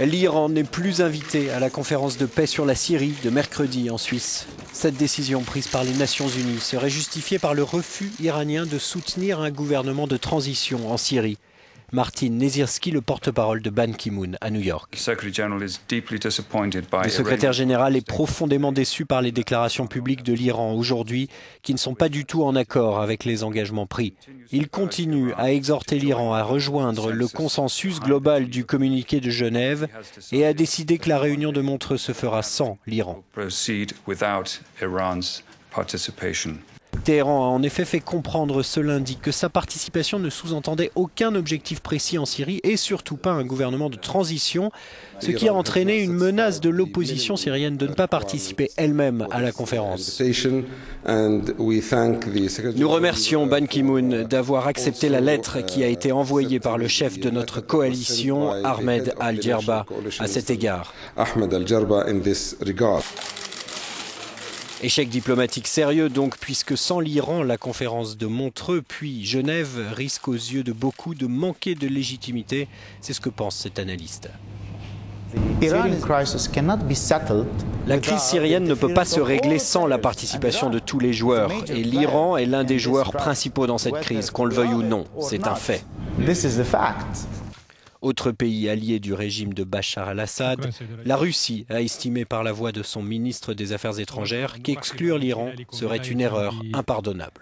L'Iran n'est plus invité à la conférence de paix sur la Syrie de mercredi en Suisse. Cette décision prise par les Nations Unies serait justifiée par le refus iranien de soutenir un gouvernement de transition en Syrie. Martin Nezirski, le porte-parole de Ban Ki-moon à New York. Le secrétaire général est profondément déçu par les déclarations publiques de l'Iran aujourd'hui qui ne sont pas du tout en accord avec les engagements pris. Il continue à exhorter l'Iran à rejoindre le consensus global du communiqué de Genève et à décider que la réunion de Montreux se fera sans l'Iran. Téhéran a en effet fait comprendre ce lundi que sa participation ne sous-entendait aucun objectif précis en Syrie et surtout pas un gouvernement de transition, ce qui a entraîné une menace de l'opposition syrienne de ne pas participer elle-même à la conférence. Nous remercions Ban Ki-moon d'avoir accepté la lettre qui a été envoyée par le chef de notre coalition, Ahmed Al-Djerba, à cet égard. Échec diplomatique sérieux donc, puisque sans l'Iran, la conférence de Montreux puis Genève risque aux yeux de beaucoup de manquer de légitimité. C'est ce que pense cet analyste. La crise syrienne ne peut pas se régler sans la participation de tous les joueurs. Et l'Iran est l'un des joueurs principaux dans cette crise, qu'on le veuille ou non. C'est un fait. Autre pays allié du régime de Bachar al-Assad, la Russie a estimé par la voix de son ministre des Affaires étrangères qu'exclure l'Iran serait une erreur impardonnable.